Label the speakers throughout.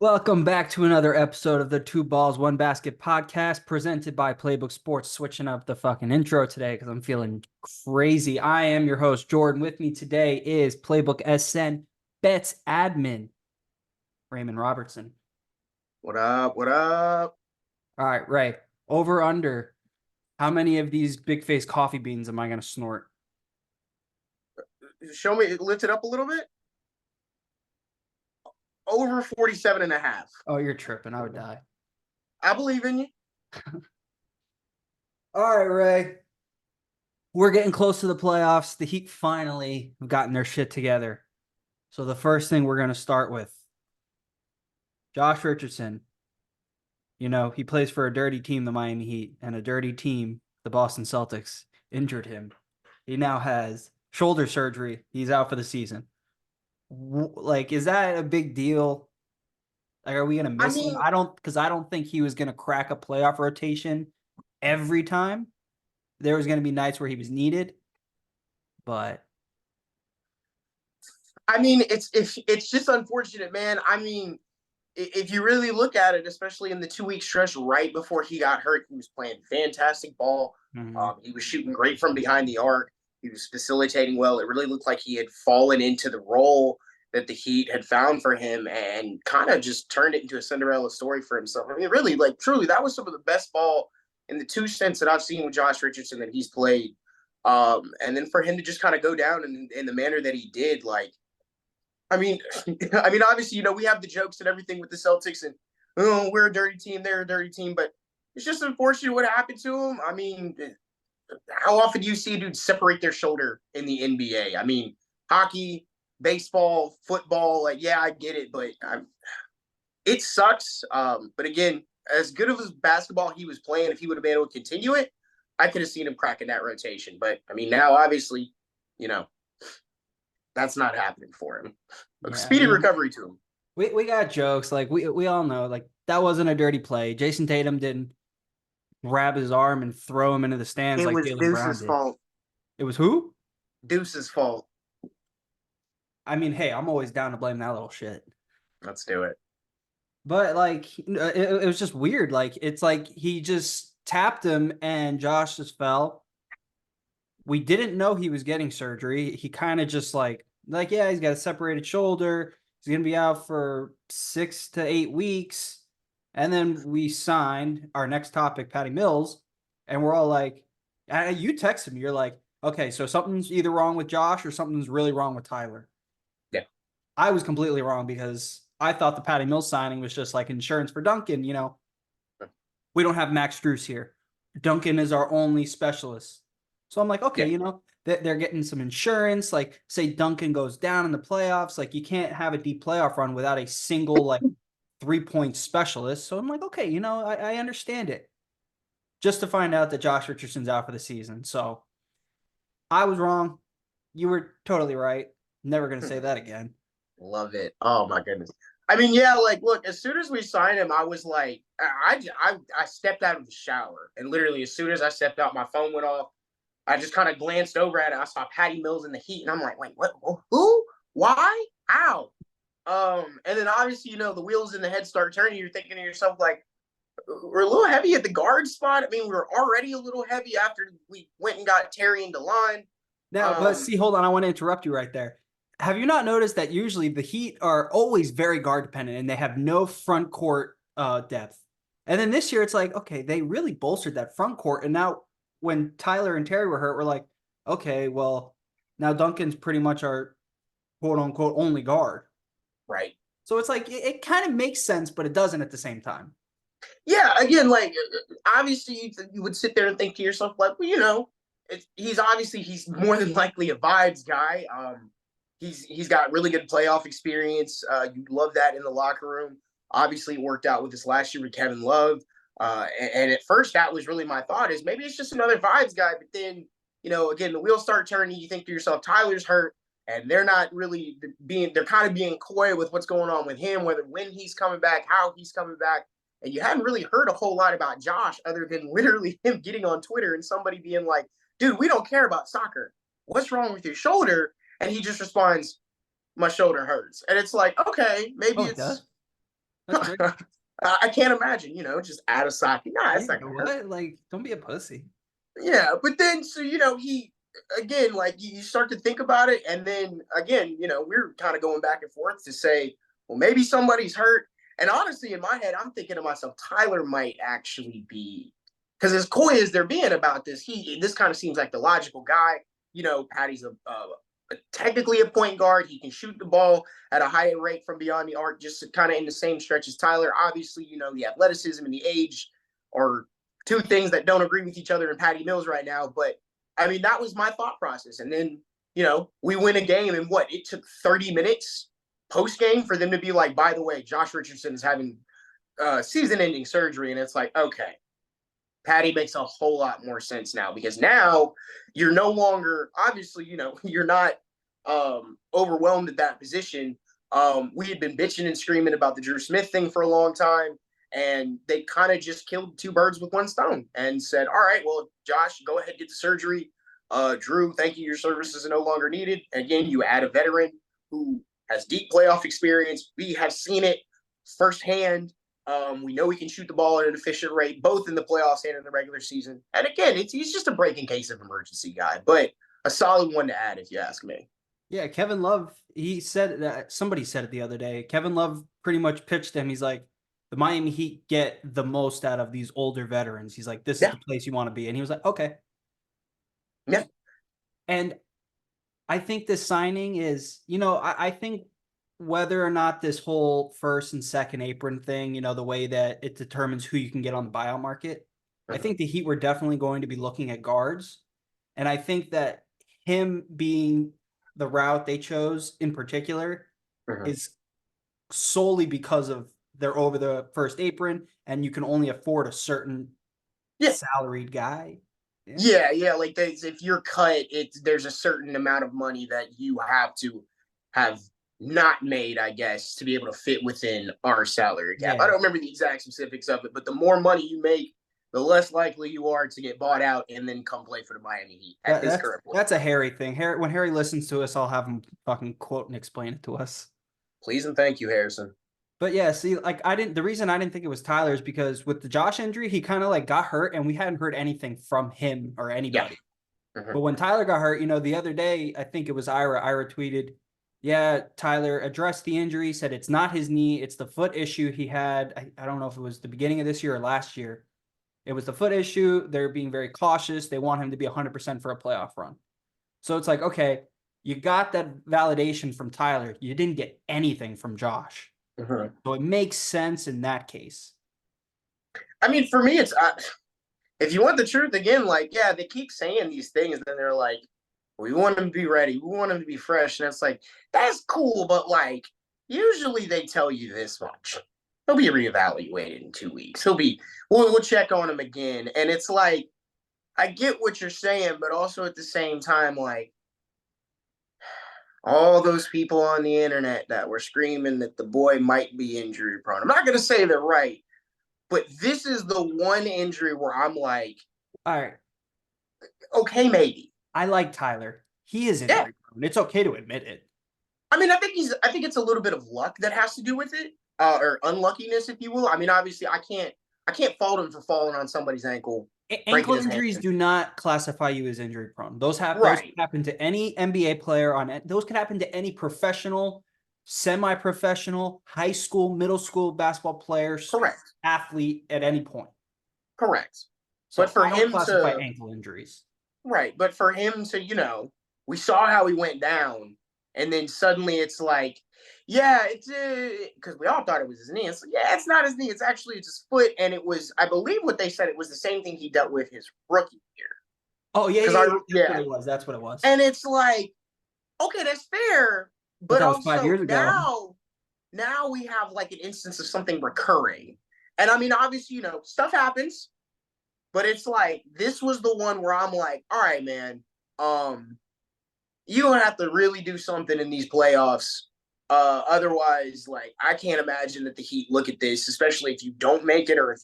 Speaker 1: Welcome back to another episode of the Two Balls, One Basket podcast presented by Playbook Sports. Switching up the fucking intro today because I'm feeling crazy. I am your host, Jordan. With me today is Playbook SN Bets admin, Raymond Robertson.
Speaker 2: What up? What up?
Speaker 1: All right, Ray. Over under. How many of these big face coffee beans am I going to snort?
Speaker 2: Show me, lift it up a little bit. Over 47 and a half.
Speaker 1: Oh, you're tripping. I would die.
Speaker 2: I believe in you.
Speaker 1: All right, Ray. We're getting close to the playoffs. The Heat finally have gotten their shit together. So the first thing we're going to start with, Josh Richardson. You know, he plays for a dirty team, the Miami Heat, and a dirty team, the Boston Celtics, injured him. He now has shoulder surgery. He's out for the season. Like, is that a big deal? Like, are we going to miss him? I don't think he was going to crack a playoff rotation every time. There was going to be nights where he was needed, but
Speaker 2: it's just unfortunate, man. If you really look at it, especially in the 2 week stretch right before he got hurt, he was playing fantastic ball. He was shooting great from behind the arc. He was facilitating well. It really looked like he had fallen into the role that the Heat had found for him and kind of just turned it into a Cinderella story for himself. I mean, really, like, truly, that was some of the best ball in the two stints that I've seen with Josh Richardson that he's played. And then for him to just kind of go down in the manner that he did, like, I mean, obviously, we have the jokes and everything with the Celtics and, oh, we're a dirty team, they're a dirty team, but it's just unfortunate what happened to him. I mean, how often do you see dudes separate their shoulder in the NBA? I mean, hockey, baseball, football, like, yeah, I get it, but it sucks. But again, as good of as basketball he was playing, if he would have been able to continue it, I could have seen him cracking that rotation. But I mean, now obviously, that's not happening for him.
Speaker 1: yeah,
Speaker 2: Speedy recovery to him.
Speaker 1: We got jokes. Like, we all know, like, that wasn't a dirty play. Jason Tatum didn't grab his arm and throw him into the stands
Speaker 2: It
Speaker 1: like
Speaker 2: was
Speaker 1: Jaylen Brown
Speaker 2: Deuce's
Speaker 1: did.
Speaker 2: fault.
Speaker 1: It was who?
Speaker 2: Deuce's fault.
Speaker 1: I mean, hey, I'm always down to blame that little shit.
Speaker 2: Let's do it.
Speaker 1: But, like, it was just weird. Like, it's like he just tapped him and Josh just fell. We didn't know he was getting surgery. He kind of just yeah, he's got a separated shoulder. He's going to be out for 6 to 8 weeks. And then we signed our next topic, Patty Mills. And we're all like, you texted me. You're like, okay, so something's either wrong with Josh or something's really wrong with Tyler.
Speaker 2: Yeah.
Speaker 1: I was completely wrong because I thought the Patty Mills signing was just like insurance for Duncan. We don't have Max Strus here. Duncan is our only specialist. So I'm like, okay,
Speaker 2: Yeah.
Speaker 1: they're getting some insurance. Like, say Duncan goes down in the playoffs. Like, you can't have a deep playoff run without a single, like, 3-point specialist. So I'm like, okay, I understand it. Just to find out that Josh Richardson's out for the season. So I was wrong. You were totally right. Never going to say that again.
Speaker 2: Love it. Oh, my goodness. I mean, yeah, like, look, as soon as we signed him, I was like, I stepped out of the shower. And literally, as soon as I stepped out, my phone went off. I just kind of glanced over at it. I saw Patty Mills in the Heat, and I'm like, wait, what? Who? Why? How? And then obviously, the wheels in the head start turning. You're thinking to yourself, like, we're a little heavy at the guard spot. I mean, we were already a little heavy after we went and got Terry into line.
Speaker 1: Now, but see, hold on. I want to interrupt you right there. Have you not noticed that usually the Heat are always very guard dependent and they have no front court depth? And then this year, it's like, okay, they really bolstered that front court. And now when Tyler and Terry were hurt, we're like, okay, well, now Duncan's pretty much our quote unquote only guard.
Speaker 2: Right.
Speaker 1: So it's like, it kind of makes sense, but it doesn't at the same time.
Speaker 2: Yeah. Again, like, obviously you would sit there and think to yourself, like, well, he's more than likely a vibes guy. He's got really good playoff experience. You love that in the locker room. Obviously, it worked out with this last year with Kevin Love. And at first, that was really my thought is maybe it's just another vibes guy. But then, again, the wheels start turning. You think to yourself, Tyler's hurt, and they're not really they're kind of being coy with what's going on with him, when he's coming back, how he's coming back. And you hadn't really heard a whole lot about Josh other than literally him getting on Twitter and somebody being like, dude, we don't care about soccer. What's wrong with your shoulder? And he just responds, my shoulder hurts. And it's like, okay, maybe
Speaker 1: That's great.
Speaker 2: I can't imagine, just out of socket. Nah, it's
Speaker 1: Yeah,
Speaker 2: not gonna hurt.
Speaker 1: what? Like, don't be a pussy.
Speaker 2: Yeah, but then so he again, like you start to think about it, and then again, we're kind of going back and forth to say, well, maybe somebody's hurt. And honestly, in my head, I'm thinking to myself, Tyler might actually be, because as coy as they're being about this kind of seems like the logical guy. Patty's technically a point guard. He can shoot the ball at a higher rate from beyond the arc, just kind of in the same stretch as Tyler. Obviously, the athleticism and the age are two things that don't agree with each other in Patty Mills right now. But I mean, that was my thought process. And then, we win a game, and it took 30 minutes post game for them to be like, by the way, Josh Richardson is having season ending surgery. And it's like, okay, Patty makes a whole lot more sense now, because now you're no longer, obviously, you're not overwhelmed at that position. We had been bitching and screaming about the Drew Smith thing for a long time, and they kind of just killed two birds with one stone and said, all right, well, Josh, go ahead, get the surgery. Drew, thank you. Your services are no longer needed. Again, you add a veteran who has deep playoff experience. We have seen it firsthand. We know he can shoot the ball at an efficient rate, both in the playoffs and in the regular season. And again, he's just a break in case of emergency guy, but a solid one to add, if you ask me.
Speaker 1: Yeah, Kevin Love, he said that, somebody said it the other day. Kevin Love pretty much pitched him. He's like, the Miami Heat get the most out of these older veterans. He's like, this is the place you want to be. And he was like, okay.
Speaker 2: Yeah.
Speaker 1: And I think this signing is, I think whether or not this whole first and second apron thing, the way that it determines who you can get on the buyout market, I think the Heat were definitely going to be looking at guards. And I think that him being the route they chose in particular is solely because of they're over the first apron, and you can only afford a certain salaried guy.
Speaker 2: Yeah. Like if you're cut, there's a certain amount of money that you have to have not made, I guess, to be able to fit within our salary cap. I don't remember the exact specifics of it, but the more money you make, the less likely you are to get bought out and then come play for the Miami Heat at this current point.
Speaker 1: That's a Harry thing. When Harry listens to us, I'll have him fucking quote and explain it to us.
Speaker 2: Please and thank you, Harrison.
Speaker 1: But yeah, see, like the reason I didn't think it was Tyler is because with the Josh injury, he kind of like got hurt, and we hadn't heard anything from him or anybody. Yeah. But when Tyler got hurt, the other day, I think it was Ira tweeted, yeah, Tyler addressed the injury, said it's not his knee, it's the foot issue he had. I don't know if it was the beginning of this year or last year. It was the foot issue. They're being very cautious. They want him to be 100% for a playoff run. So it's like, okay, you got that validation from Tyler. You didn't get anything from Josh. So it makes sense in that case.
Speaker 2: I mean, for me, it's if you want the truth again, like, yeah, they keep saying these things, and then they're like, we want him to be ready. We want him to be fresh. And it's like, that's cool, but like, usually they tell you this much. He'll be reevaluated in 2 weeks. We'll check on him again. And it's like, I get what you're saying, but also at the same time, like, all those people on the internet that were screaming that the boy might be injury prone. I'm not going to say they're right, but this is the one injury where I'm like,
Speaker 1: all right,
Speaker 2: okay, maybe.
Speaker 1: I like Tyler. He is injury prone. It's okay to admit it.
Speaker 2: I mean, I think it's a little bit of luck that has to do with it, or unluckiness, if you will. I mean, obviously, I can't fault him for falling on somebody's ankle.
Speaker 1: Ankle injuries do not classify you as injury prone. Those happen to any NBA player. Those could happen to any professional, semi-professional, high school, middle school basketball player, athlete at any point.
Speaker 2: Correct.
Speaker 1: So but for him to classify ankle injuries,
Speaker 2: but for him to, we saw how he went down, and then suddenly it's like, yeah, it's because we all thought it was his knee. It's like, yeah, it's not his knee. It's his foot. And it was, I believe what they said, it was the same thing he dealt with his rookie year.
Speaker 1: Oh, yeah. That's what it was.
Speaker 2: And it's like, okay, that's fair. But also 5 years ago. Now we have like an instance of something recurring. And I mean, obviously, stuff happens. But it's like, this was the one where I'm like, all right, man, you're going to have to really do something in these playoffs. Otherwise, like, I can't imagine that the Heat look at this, especially if you don't make it, or if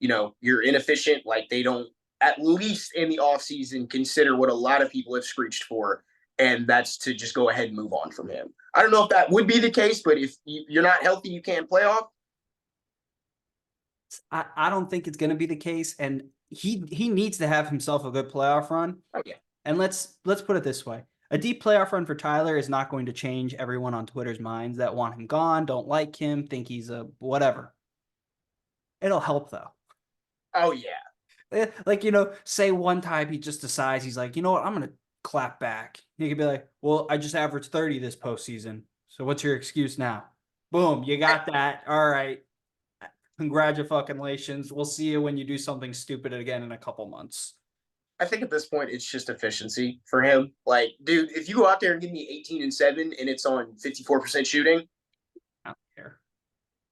Speaker 2: you're inefficient, like they don't, at least in the offseason, consider what a lot of people have screeched for, and that's to just go ahead and move on from him. I don't know if that would be the case, but if you're not healthy, you can't play off.
Speaker 1: I don't think it's going to be the case, and he needs to have himself a good playoff run.
Speaker 2: Oh yeah.
Speaker 1: And let's put it this way: a deep playoff run for Tyler is not going to change everyone on Twitter's minds that want him gone, don't like him, think he's a whatever. It'll help though.
Speaker 2: Oh yeah.
Speaker 1: Like, say one time he just decides he's like, you know what, I'm gonna clap back. He could be like, well, I just averaged 30 this postseason. So what's your excuse now? Boom, you got that. All right. Congratulations. We'll see you when you do something stupid again in a couple months.
Speaker 2: I think at this point it's just efficiency for him. Like, dude, if you go out there and give me 18-7 and it's on 54% shooting,
Speaker 1: I don't care.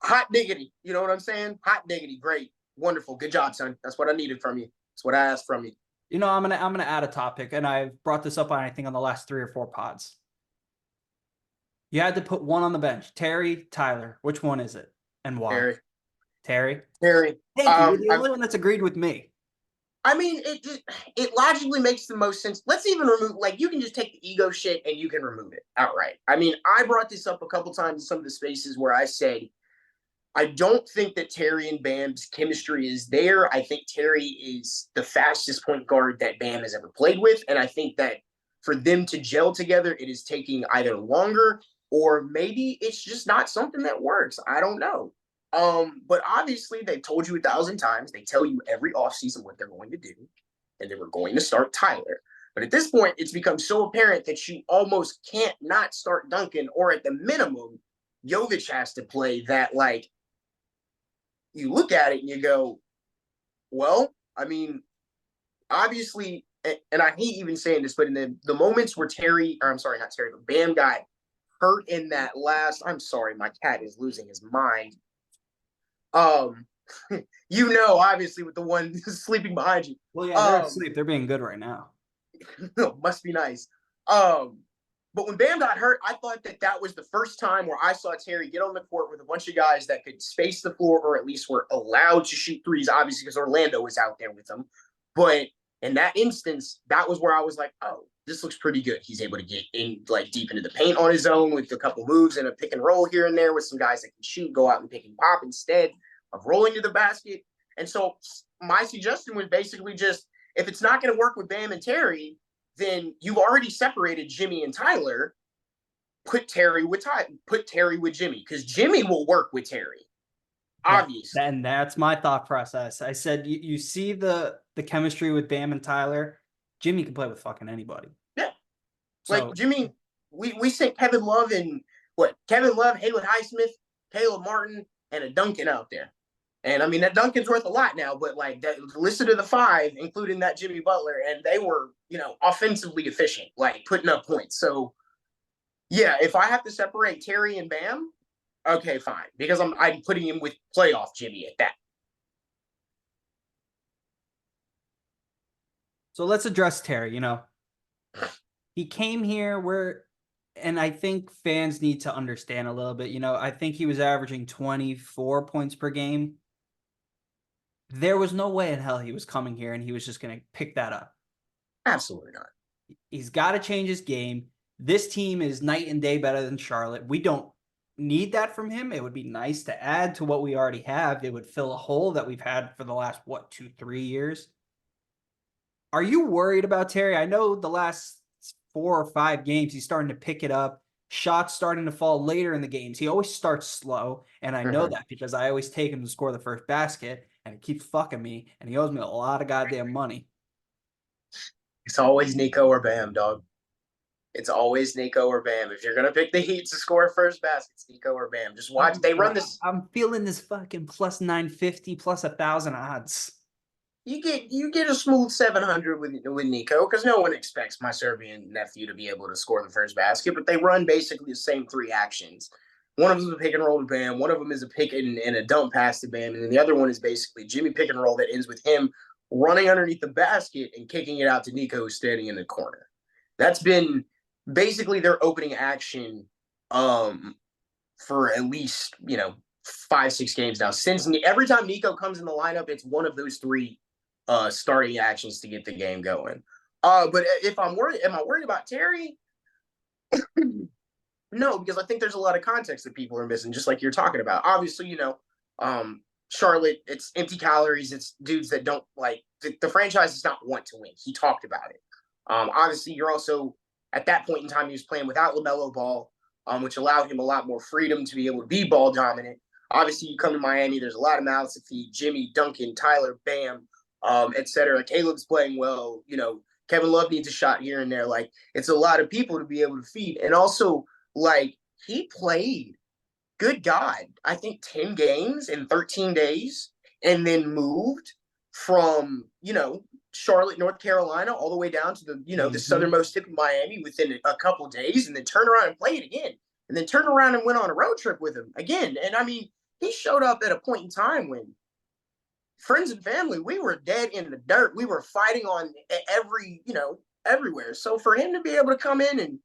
Speaker 2: Hot diggity. You know what I'm saying? Hot diggity. Great. Wonderful. Good job, son. That's what I needed from you. That's what I asked from you.
Speaker 1: I'm gonna add a topic, and I've brought this up on I think on the last 3 or 4 pods. You had to put one on the bench. Terry, Tyler. Which one is it? And why? Terry.
Speaker 2: Thank
Speaker 1: you. You're the only one that's agreed with me.
Speaker 2: I mean, it logically makes the most sense. Let's even remove, like, you can just take the ego shit and you can remove it outright. I mean, I brought this up a couple times in some of the spaces where I said, I don't think that Terry and Bam's chemistry is there. I think Terry is the fastest point guard that Bam has ever played with. And I think that for them to gel together, it is taking either longer or maybe it's just not something that works. I don't know. But obviously they've told you 1,000 times. They tell you every offseason what they're going to do, and they were going to start Tyler. But at this point, it's become so apparent that you almost can't not start Duncan, or at the minimum, Jovic has to play that. Like, you look at it and you go, well, I mean, obviously, and I hate even saying this, but in the moments where not Terry, but Bam got hurt in that last, I'm sorry, my cat is losing his mind. Obviously with the one sleeping behind you.
Speaker 1: Well, yeah, they're asleep. They're being good right now.
Speaker 2: Must be nice. But when Bam got hurt, I thought that was the first time where I saw Terry get on the court with a bunch of guys that could space the floor, or at least were allowed to shoot threes, obviously, because Orlando was out there with them. But in that instance, that was where I was like, oh, this looks pretty good. He's able to get in, like, deep into the paint on his own with a couple moves and a pick and roll here and there with some guys that can shoot, go out and pick and pop instead of rolling to the basket. And so my suggestion was basically just, if it's not going to work with Bam and Terry, then you've already separated Jimmy and Tyler. Put Terry with Jimmy, because Jimmy will work with Terry, obviously.
Speaker 1: And that's my thought process. I said, you see the chemistry with Bam and Tyler. Jimmy can play with fucking anybody.
Speaker 2: Yeah. So, like, Jimmy, we sent Kevin Love, Haywood Highsmith, Caleb Martin, and a Duncan out there. And I mean, that Duncan's worth a lot now, but like, that listed to the 5, including that Jimmy Butler, and they were, offensively efficient, like putting up points. So yeah, if I have to separate Terry and Bam, okay, fine, because I'm putting him with playoff Jimmy at that.
Speaker 1: So let's address Terry. He came here and I think fans need to understand a little bit. I think he was averaging 24 points per game. There was no way in hell he was coming here and he was just going to pick that up.
Speaker 2: Absolutely not.
Speaker 1: He's got to change his game. This team is night and day better than Charlotte. We don't need that from him. It would be nice to add to what we already have. It would fill a hole that we've had for the last, 2-3 years. Are you worried about Terry? I know the last 4 or 5 games, he's starting to pick it up. Shots starting to fall later in the games. He always starts slow, and I know that because I always take him to score the first basket, and it keeps fucking me, and he owes me a lot of goddamn money.
Speaker 2: It's always Nico or Bam, dog. It's always Nico or Bam. If you're going to pick the Heat to score first basket, it's Nico or Bam. Just watch. They run this.
Speaker 1: I'm feeling this fucking plus 950, plus 1,000 odds.
Speaker 2: You get a smooth 700 with Nico, because no one expects my Serbian nephew to be able to score the first basket, but they run basically the same 3 actions. One of them is a pick and roll to Bam, one of them is a pick and a dump pass to Bam, and then the other one is basically Jimmy pick and roll that ends with him running underneath the basket and kicking it out to Nico, who's standing in the corner. That's been basically their opening action for at least 5-6 games now. Since every time Nico comes in the lineup, it's one of those 3 starting actions to get the game going. But if am I worried about Terry? No, because I think there's a lot of context that people are missing, just like you're talking about. Obviously, Charlotte, it's empty calories. It's dudes that don't like the franchise does not want to win. He talked about it. Obviously, you're also at that point in time he was playing without LaMelo Ball, which allowed him a lot more freedom to be able to be ball dominant. Obviously, you come to Miami, there's a lot of mouths to feed. Jimmy, Duncan, Tyler, Bam, etc. Caleb's playing well. Kevin Love needs a shot here and there. Like, it's a lot of people to be able to feed. And also, like, he played, good God, I think 10 games in 13 days and then moved from, Charlotte, North Carolina, all the way down to the southernmost tip of Miami within a couple of days, and then turn around and play it again. And then turn around and went on a road trip with him again. And I mean, he showed up at a point in time when friends and family, we were dead in the dirt. We were fighting on everywhere. So for him to be able to come in and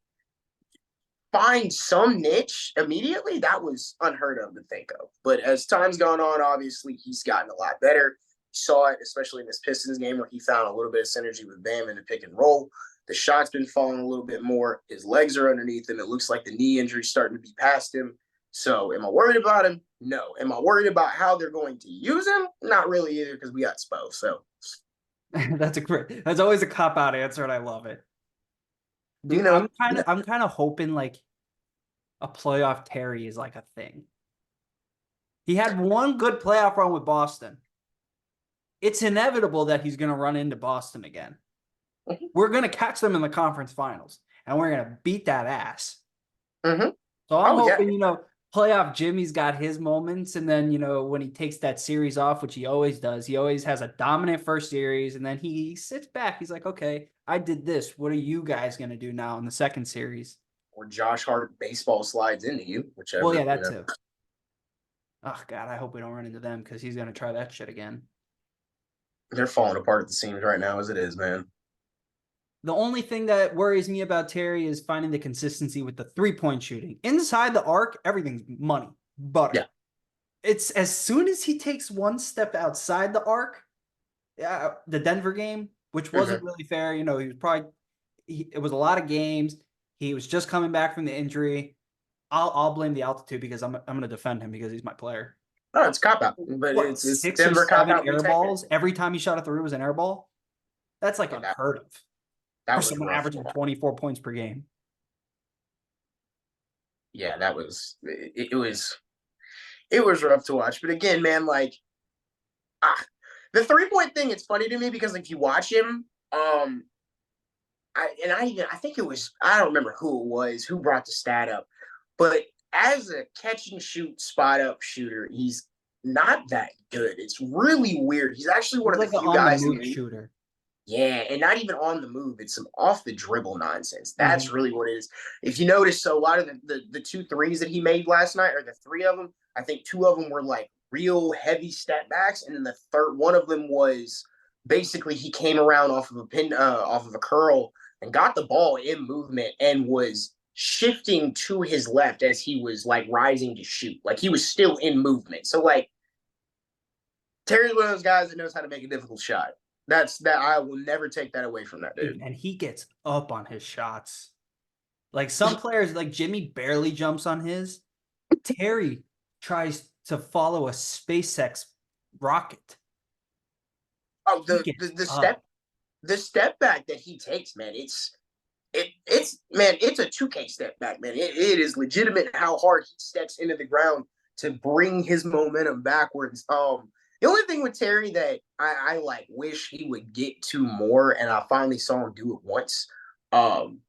Speaker 2: find some niche immediately, that was unheard of to think of. But as time's gone on, obviously he's gotten a lot better. Saw it, especially in this Pistons game where he found a little bit of synergy with Bam in the pick and roll. The shot's been falling a little bit more. His legs are underneath him. It looks like the knee injury's starting to be past him. So am I worried about him? No. Am I worried about how they're going to use him? Not really either, because we got Spo. So
Speaker 1: that's always a cop-out answer, and I love it. Dude, I'm kind of hoping like a playoff Terry is like a thing. He had one good playoff run with Boston. It's inevitable that he's going to run into Boston again. We're going to catch them in the conference finals, and we're going to beat that ass.
Speaker 2: Mm-hmm.
Speaker 1: So I'm hoping, playoff Jimmy's got his moments, and then, when he takes that series off, which he always does, he always has a dominant first series, and then he sits back. He's like, okay, I did this. What are you guys going to do now in the second series?
Speaker 2: Or Josh Hart baseball slides into you, whichever.
Speaker 1: Well, yeah, that too. Oh, God, I hope we don't run into them because he's going to try that shit again.
Speaker 2: They're falling apart at the seams right now as it is, man.
Speaker 1: The only thing that worries me about Terry is finding the consistency with the three-point shooting. Inside the arc, everything's money, butter. Yeah. It's as soon as he takes one step outside the arc, the Denver game, which wasn't really fair. He was probably it was a lot of games. He was just coming back from the injury. I'll blame the altitude because I'm going to defend him because he's my player.
Speaker 2: Oh, it's cop out, but it's
Speaker 1: six Denver or seven air balls. Every time he shot a three was an air ball. That's like unheard of. That was someone averaging 24 points per game.
Speaker 2: Yeah, that was it was rough to watch. But again, man, like the 3-point thing, it's funny to me because if you watch him, I think it was, I don't remember who it was who brought the stat up, but as a catch and shoot spot up shooter, he's not that good. It's really weird. He's actually one of the few guys in the
Speaker 1: shooter.
Speaker 2: Yeah, and not even on the move. It's some off the dribble nonsense. That's really what it is. If you notice, so a lot of the 2 threes that he made last night, or the 3 of them, I think 2 of them were like real heavy step backs, and then the third one of them was basically he came around off of a curl and got the ball in movement and was shifting to his left as he was like rising to shoot. Like he was still in movement. So like Terry's one of those guys that knows how to make a difficult shot. That I will never take that away from that dude.
Speaker 1: And he gets up on his shots. Like some players, like Jimmy barely jumps on his. Terry tries to follow a SpaceX rocket.
Speaker 2: Oh, the step back that he takes, man, it's a 2K step back, man. It is legitimate how hard he steps into the ground to bring his momentum backwards. The only thing with Terry that I like wish he would get to more, and I finally saw him do it once. I'm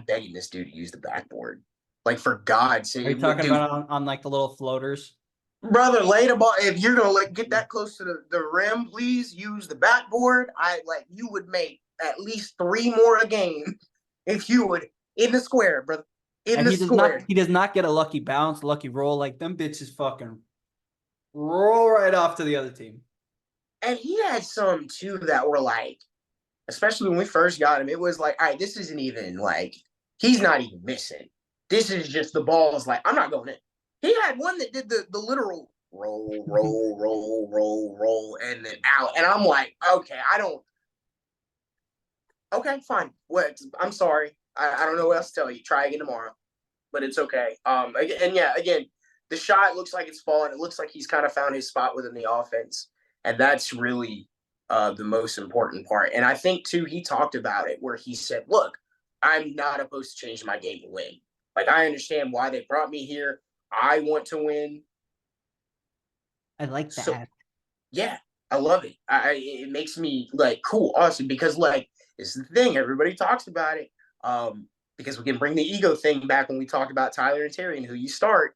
Speaker 2: begging this dude to use the backboard. Like, for God's sake.
Speaker 1: Are you talking about on like the little floaters?
Speaker 2: Brother, lay the ball. If you're gonna get that close to the rim, please use the backboard. You would make at least 3 more a game if you would in the square, brother. He
Speaker 1: does not get a lucky bounce, lucky roll. Like them bitches fucking roll right off to the other team.
Speaker 2: And he had some too that were like, especially when we first got him, it was like, all right, this isn't even like, he's not even missing. This is just the ball is like, I'm not going in. He had one that did the literal roll, roll, roll, roll, roll, and then out. And I'm like, okay, okay, fine. I'm sorry. I don't know what else to tell you. Try again tomorrow. But it's okay. Again, the shot looks like it's falling. It looks like he's kind of found his spot within the offense. And that's really the most important part. And I think, too, he talked about it where he said, look, I'm not opposed to change my game to win. Like, I understand why they brought me here. I want to win.
Speaker 1: I like
Speaker 2: So,
Speaker 1: that.
Speaker 2: yeah, I love it. It makes me, like, cool, awesome, because, like, it's the thing. Everybody talks about it because we can bring the ego thing back when we talk about Tyler and Terry and who you start.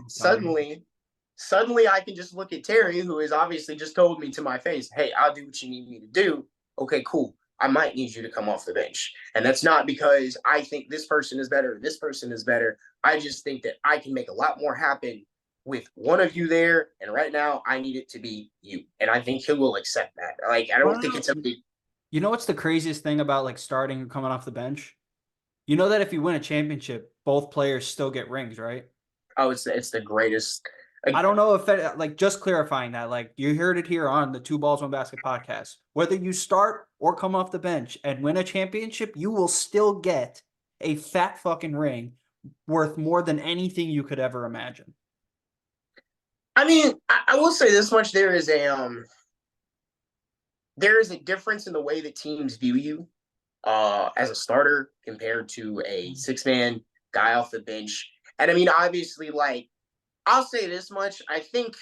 Speaker 2: Suddenly I can just look at Terry, who has obviously just told me to my face, hey, I'll do what you need me to do. Okay, cool. I might need you to come off the bench. And that's not because I think this person is better, this person is better. I just think that I can make a lot more happen with one of you there. And right now, I need it to be you. And I think he will accept that. Like, I don't think it's a big.
Speaker 1: You know what's the craziest thing about like starting and coming off the bench? You know that if you win a championship, both players still get rings, right?
Speaker 2: Oh, it's the greatest.
Speaker 1: I don't know if that, like, just clarifying that, like, you heard it here on the Two Balls One Basket podcast. Whether you start or come off the bench and win a championship, you will still get a fat fucking ring worth more than anything you could ever imagine.
Speaker 2: I mean, I will say this much: there is a difference in the way that teams view you as a starter compared to a 6-man guy off the bench. And I mean, obviously, like, I'll say this much: I think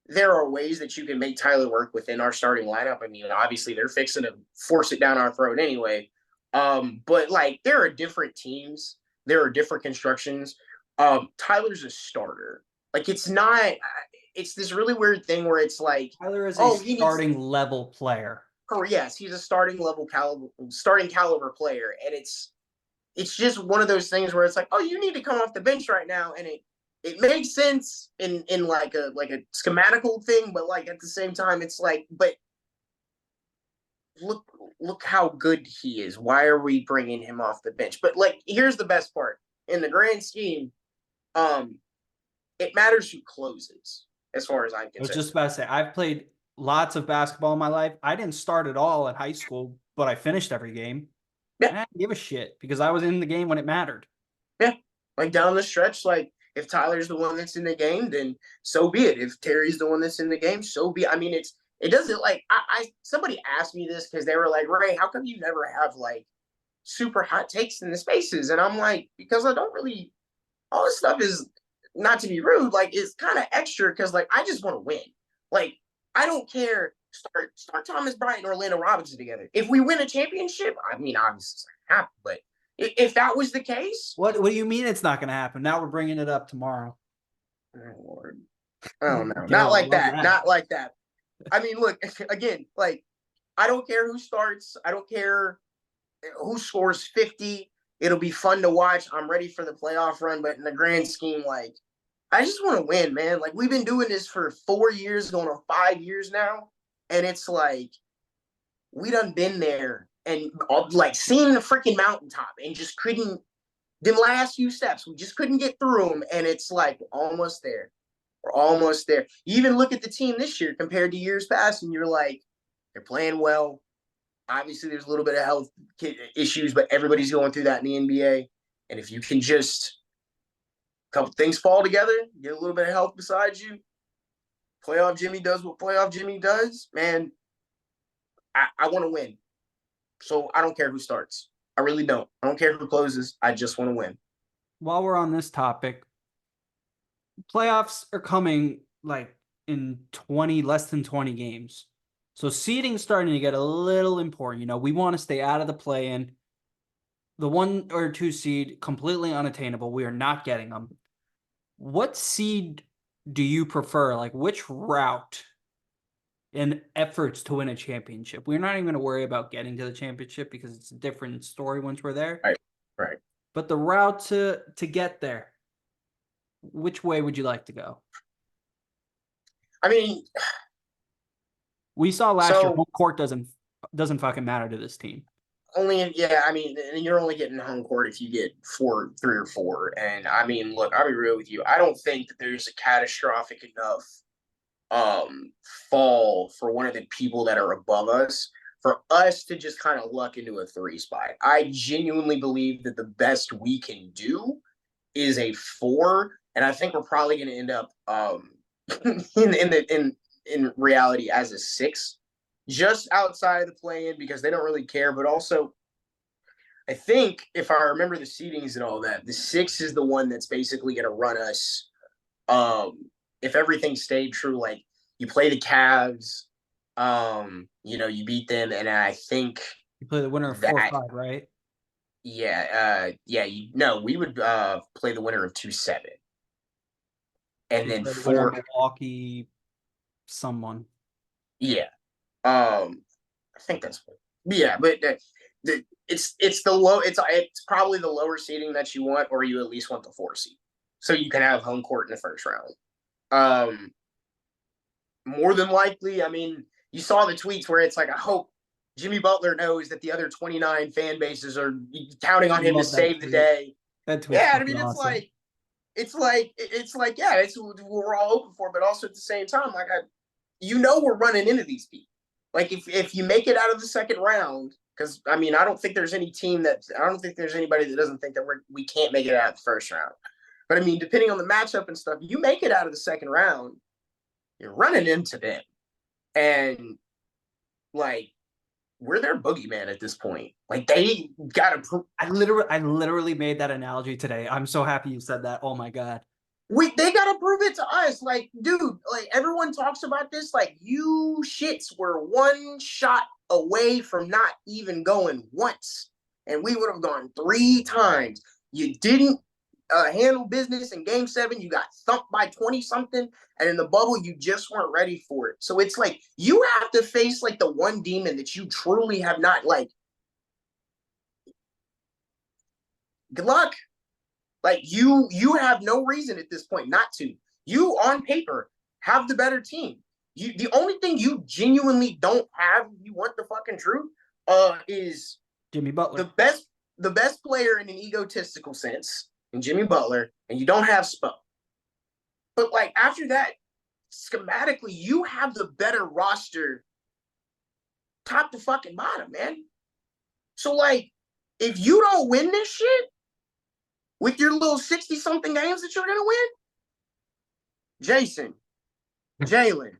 Speaker 2: there are ways that you can make Tyler work within our starting lineup. I mean, obviously, they're fixing to force it down our throat anyway. But like, there are different teams, there are different constructions. Tyler's a starter. Like, it's not. It's this really weird thing where it's like,
Speaker 1: Tyler is a starting level player.
Speaker 2: Oh yes, he's a starting caliber player, and it's just one of those things where it's like, oh, you need to come off the bench right now, and it makes sense in like a schematical thing, but like at the same time, it's like, but look how good he is. Why are we bringing him off the bench? But like, here's the best part: in the grand scheme, it matters who closes. As far as I'm concerned,
Speaker 1: I was just about to say, I've played lots of basketball in my life. I didn't start at all in high school, but I finished every game.
Speaker 2: Yeah.
Speaker 1: I didn't give a shit because I was in the game when it mattered.
Speaker 2: Yeah. Like, down the stretch, like, if Tyler's the one that's in the game, then so be it. If Terry's the one that's in the game, so be it. I mean, it doesn't, like, somebody asked me this because they were like, Ray, how come you never have like super hot takes in the spaces? And I'm like, because I don't really, all this stuff is, not to be rude, like, it's kind of extra because, like, I just want to win. Like, I don't care. Start Thomas Bryant and Orlando Robinson together. If we win a championship, I mean, obviously it's not happen, but if that was the case,
Speaker 1: what do you mean it's not going to happen? Now we're bringing it up tomorrow.
Speaker 2: Oh Lord, I don't know. Not like that. Not like that. I mean, look, again, like, I don't care who starts. I don't care who scores 50. It'll be fun to watch. I'm ready for the playoff run, but in the grand scheme, like, I just want to win, man. Like, we've been doing this for 4 years, going on 5 years now, and it's like, we done been there and like seen the freaking mountaintop and just couldn't. The last few steps, we just couldn't get through them, and it's like, we're almost there. We're almost there. You even look at the team this year compared to years past, and you're like, they're playing well. Obviously, there's a little bit of health issues, but everybody's going through that in the NBA. And if you can just, a couple things fall together, get a little bit of health beside you, playoff Jimmy does what playoff Jimmy does, man, I want to win. So I don't care who starts. I really don't. I don't care who closes. I just want to win.
Speaker 1: While we're on this topic, playoffs are coming like in less than 20 games. So seeding is starting to get a little important. You know, we want to stay out of the play-in. The 1 or 2 seed, completely unattainable. We are not getting them. What seed do you prefer? Like, which route in efforts to win a championship? We're not even going to worry about getting to the championship because it's a different story once we're there.
Speaker 2: Right.
Speaker 1: But the route to get there, which way would you like to go?
Speaker 2: I mean,
Speaker 1: we saw last year home court doesn't fucking matter to this team.
Speaker 2: I mean, and you're only getting home court if you get 3 or 4. And I mean, look, I'll be real with you. I don't think that there's a catastrophic enough fall for one of the people that are above us for us to just kind of luck into a 3 spot. I genuinely believe that the best we can do is a 4, and I think we're probably going to end up in reality as a 6, just outside of the play-in because they don't really care. But also, I think if I remember the seedings and all that, the 6 is the one that's basically going to run us. If everything stayed true, like you play the Cavs, you beat them, and I think
Speaker 1: You play the winner of 4-5, right?
Speaker 2: we would play the winner of 2-7, and
Speaker 1: You
Speaker 2: then
Speaker 1: play the winner of
Speaker 2: 4.
Speaker 1: Milwaukee, someone.
Speaker 2: Yeah, I think that's but it's the low. It's probably the lower seeding that you want, or you at least want the 4 seed, so you can have home court in the first round. More than likely, I mean, you saw the tweets where it's like, I hope Jimmy Butler knows that the other 29 fan bases are counting on him to save the day.
Speaker 1: That tweet's
Speaker 2: I mean,
Speaker 1: awesome.
Speaker 2: it's like, it's what we're all hoping for, but also at the same time, like, we're running into these people. Like, if you make it out of the second round, because I mean, I don't think there's anybody that doesn't think that we can't make it out of the first round. But I mean, depending on the matchup and stuff, you make it out of the second round, you're running into them. And like, we're their boogeyman at this point. Like, they got to.
Speaker 1: I literally made that analogy today. I'm so happy you said that. Oh my god.
Speaker 2: They got to prove it to us. Like, dude, like everyone talks about this. Like, you shits were one shot away from not even going once, and we would have gone 3 times. You didn't handle business in Game 7. You got thumped by 20 something, and in the bubble, you just weren't ready for it. So it's like you have to face like the one demon that you truly have not. Like, good luck. Like, you have no reason at this point not to. You on paper have the better team. The only thing you genuinely don't have, if you want the fucking truth, is
Speaker 1: Jimmy Butler,
Speaker 2: the best player in an egotistical sense, in Jimmy Butler, and you don't have Spo. But like after that, schematically, you have the better roster, top to fucking bottom, man. So like, if you don't win this shit with your little 60-something games that you're gonna win, Jason, Jalen,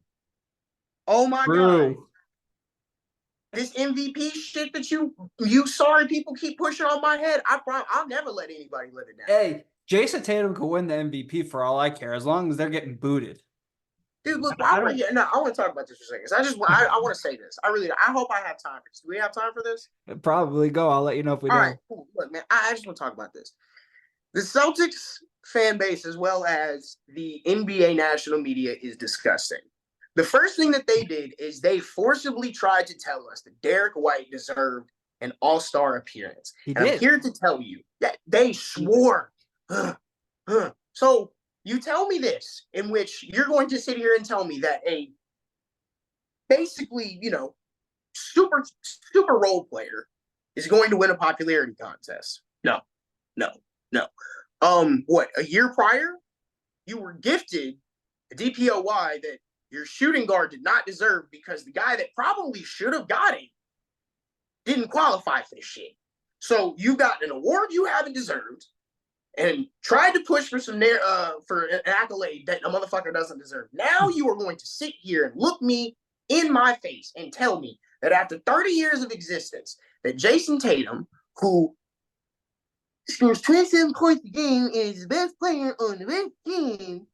Speaker 2: oh my god, this MVP shit that you sorry people keep pushing on my head. I'll never let anybody live it down.
Speaker 1: Hey, Jason Tatum could win the MVP for all I care, as long as they're getting booted.
Speaker 2: Dude, look, I want to talk about this for a second. I want to say this. I hope I have time for this. Do we have time for this?
Speaker 1: Probably go. I'll let you know if we do.
Speaker 2: All right, cool. Look, man, I just want to talk about this. The Celtics fan base, as well as the NBA national media, is disgusting. The first thing that they did is they forcibly tried to tell us that Derek White deserved an all-star appearance. I'm here to tell you that they swore. So you tell me this, in which you're going to sit here and tell me that a basically, super role player is going to win a popularity contest. No. What, a year prior, you were gifted a DPOY that your shooting guard did not deserve because the guy that probably should have got it didn't qualify for the shit. So you got an award you haven't deserved and tried to push for for an accolade that a motherfucker doesn't deserve. Now you are going to sit here and look me in my face and tell me that after 30 years of existence, that Jason Tatum, who scores 27 points a game and is the best player on the best team,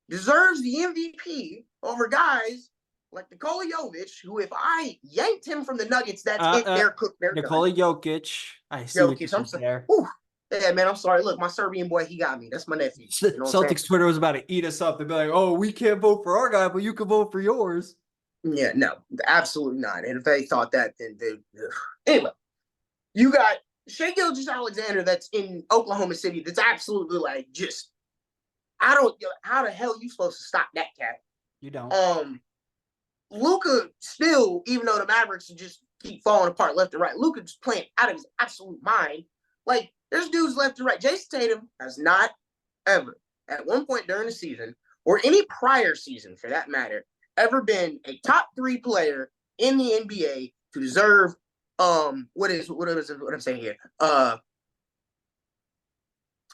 Speaker 2: deserves the MVP over guys like Nikola Jokic, who if I yanked him from the Nuggets, that's it. They're cooked.
Speaker 1: Nikola Jokic. I see what you're there.
Speaker 2: Yeah, man, I'm sorry. Look, my Serbian boy, he got me. That's my nephew.
Speaker 1: You know Celtics Twitter was about to eat us up. They'd be like, oh, we can't vote for our guy, but you can vote for yours.
Speaker 2: Yeah, no, absolutely not. And if they thought that, then anyway, you got Shai Gilgeous-Alexander that's in Oklahoma City that's absolutely like just, how the hell are you supposed to stop that cat?
Speaker 1: You don't.
Speaker 2: Luka still, even though the Mavericks just keep falling apart left and right, Luka's playing out of his absolute mind. Like, there's dudes left and right. Jason Tatum has not ever, at one point during the season, or any prior season for that matter, ever been a top 3 player in the NBA to deserve what I'm saying here?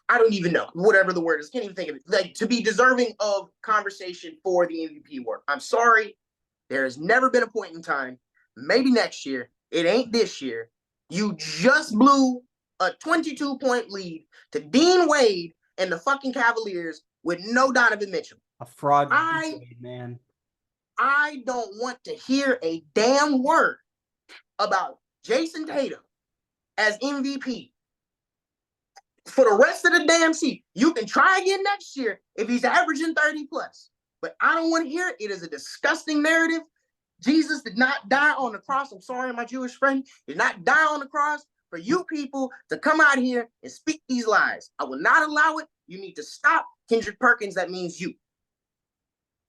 Speaker 2: I don't even know, whatever the word is. Can't even think of it. Like, to be deserving of conversation for the MVP award. I'm sorry. There has never been a point in time. Maybe next year. It ain't this year. You just blew a 22-point lead to Dean Wade and the fucking Cavaliers with no Donovan Mitchell.
Speaker 1: A fraud,
Speaker 2: I
Speaker 1: man.
Speaker 2: I don't want to hear a damn word about Jason Tatum as MVP for the rest of the damn season. You can try again next year if he's averaging 30 plus. But I don't want to hear it. It is a disgusting narrative. Jesus did not die on the cross. I'm sorry, my Jewish friend. Did not die on the cross for you people to come out here and speak these lies. I will not allow it. You need to stop. Kendrick Perkins, that means you.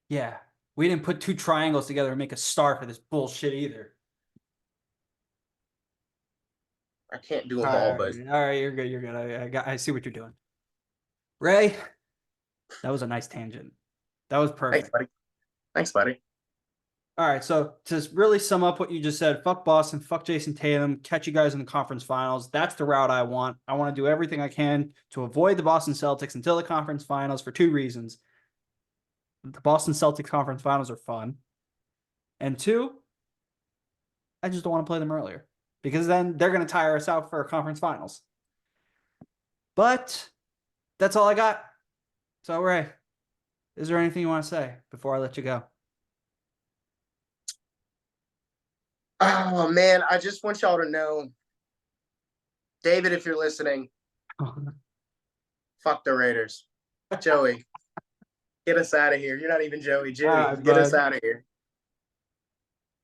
Speaker 1: Yeah. We didn't put two triangles together and make a star for this bullshit either.
Speaker 2: I can't do them all, but
Speaker 1: all right, you're good. You're good. I see what you're doing. Ray, that was a nice tangent. That was perfect.
Speaker 2: Thanks, buddy.
Speaker 1: All right, so to really sum up what you just said, fuck Boston, fuck Jason Tatum, catch you guys in the conference finals. That's the route I want. I want to do everything I can to avoid the Boston Celtics until the conference finals for two reasons. The Boston Celtics conference finals are fun. And two, I just don't want to play them earlier because then they're going to tire us out for our conference finals. But that's all I got. So, Ray, is there anything you want to say before I let you go?
Speaker 2: Oh, man, I just want y'all to know, David, if you're listening, fuck the Raiders. Joey, get us out of here. You're not even Joey. Jimmy, get us out of here.